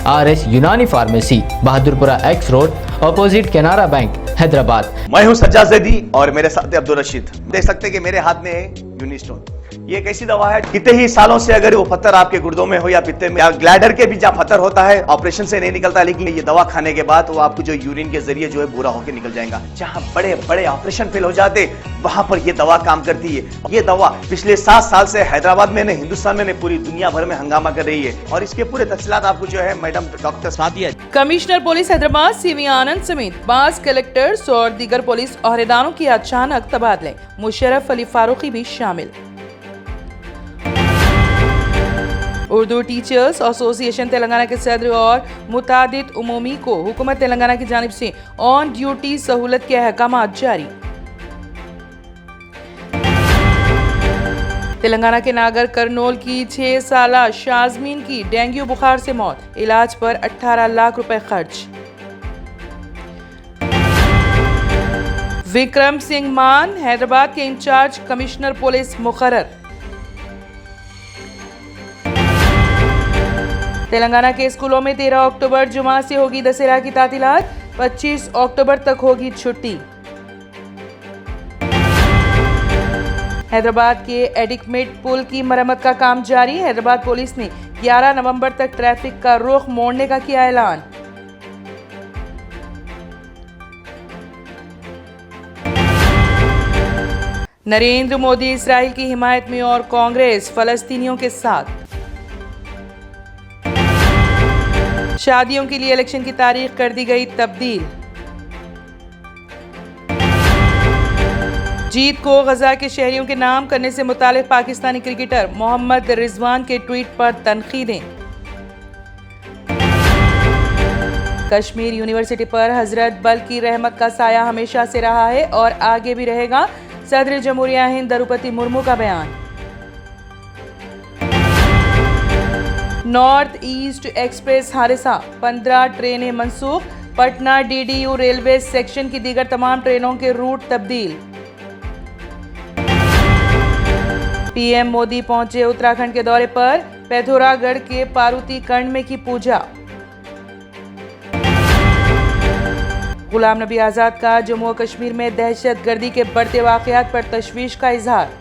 RS यूनानी pharmacy, Bahadurpura X road, opposite Canara bank, Hyderabad. मैं हूं सज्जाद ज़ैदी और मेरे साथ अब्दुल रशीद। देख सकते हैं कि मेरे हाथ में है यूनिस्टोन। ये एक ऐसी दवा है, कितने ही सालों से अगर वो पत्थर आपके गुर्दों में हो या पित्ते में या ग्लैडर के भी जहाँ पत्थर होता है, ऑपरेशन से नहीं निकलता, लेकिन ये दवा खाने के बाद वो आपको जो यूरिन के जरिए जो है बुरा होकर निकल जाएगा। जहाँ बड़े बड़े ऑपरेशन फेल हो जाते, वहां पर ये दवा काम करती है। ये दवा पिछले 7 साल से हैदराबाद में, हिंदुस्तान में, पूरी दुनिया भर में हंगामा कर रही है और इसके पूरे तफसीलात आपको जो है madam doctor Sadia. Commissioner police Hyderabad CV Anand समेत 5 कलेक्टर्स और दीगर पुलिस ओहदेदारों की अचानक तबादले, मुशर्रफ अली फारूकी भी शामिल। उर्दू टीचर्स एसोसिएशन तेलंगाना के सदर और मुतादिद उमूमी को हुकूमत तेलंगाना की जानिब से ऑन ड्यूटी सहूलत के अहकाम जारी। तेलंगाना के नागर करनोल की 6 साला शाजमीन की डेंगू बुखार से मौत, इलाज पर 18 लाख रुपए खर्च। विक्रम सिंह मान हैदराबाद के इंचार्ज कमिश्नर पुलिस मुकर्रर। तेलंगाना के स्कूलों में 13 अक्टूबर जुमा से होगी दशहरा की तातीलात, 25 अक्टूबर तक होगी छुट्टी। हैदराबाद के एडिकमेट पुल की मरम्मत का काम जारी, हैदराबाद पुलिस ने 11 नवंबर तक ट्रैफिक का रुख मोड़ने का किया ऐलान। नरेंद्र मोदी इस्राइल की हिमायत में और कांग्रेस फलस्तीनियों के साथ। शादियों के लिए इलेक्शन की तारीख कर दी गई तब्दील। जीत को गजा के शहरियों के नाम करने से मुतालिक पाकिस्तानी क्रिकेटर मोहम्मद रिजवान के ट्वीट पर तनकीदें। कश्मीर यूनिवर्सिटी पर हजरत बल की रहमत का साया हमेशा से रहा है और आगे भी रहेगा, सदर जमहूरिया हिंद द्रौपदी मुर्मू का बयान। नॉर्थ ईस्ट एक्सप्रेस हादसा, 15 ट्रेनें मंसूख, पटना DDU रेलवे सेक्शन की दीगर तमाम ट्रेनों के रूट तब्दील। PM मोदी पहुंचे उत्तराखंड के दौरे पर, पिथौरागढ़ के पार्वती कंड में की पूजा। गुलाम नबी आजाद का जम्मू और कश्मीर में दहशत गर्दी के बढ़ते वाकयात पर तशवीश का इजहार।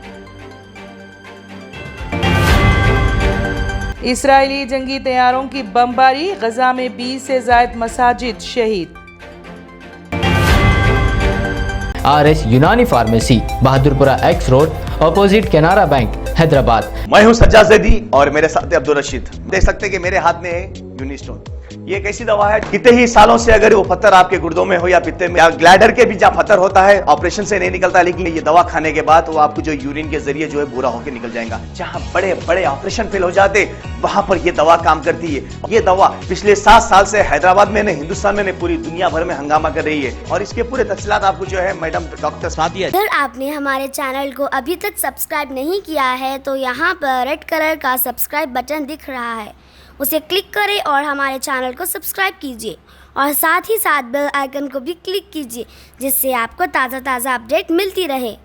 इस्राएली जंगी तैयारों की बमबारी, गजा में 20 से ज्यादा मसाजिद शहीद। RS यूनानी pharmacy, Bahadurpura X road, opposite Canara bank, Hyderabad. मैं हूं सज्जाद ज़ैदी और मेरे साथ अब्दुल रशीद। देख सकते हैं कि मेरे हाथ में है यूनिस्टोन। ये एक ऐसी दवा है, कितने ही सालों से अगर वो पत्थर आपके गुर्दों में हो या पित्ते में या ग्लैडर के भी जहाँ पत्थर होता है, ऑपरेशन से नहीं निकलता, लेकिन ये दवा खाने के बाद वो आपको जो यूरिन के जरिए जो है बुरा होकर निकल जाएगा। जहाँ बड़े बड़े ऑपरेशन फेल हो जाते, वहां पर ये दवा काम करती है। ये दवा पिछले 7 साल से हैदराबाद में, हिंदुस्तान में, पूरी दुनिया भर में हंगामा कर रही है और इसके पूरे तफसीलात आपको जो है मैडम डॉक्टर सादिया। अगर आपने हमारे चैनल को अभी तक सब्सक्राइब नहीं किया है तो यहाँ पर रेड कलर का सब्सक्राइब बटन दिख रहा है, उसे क्लिक करें और हमारे चैनल को सब्सक्राइब कीजिए और साथ ही साथ बेल आइकन को भी क्लिक कीजिए, जिससे आपको ताज़ा अपडेट मिलती रहे।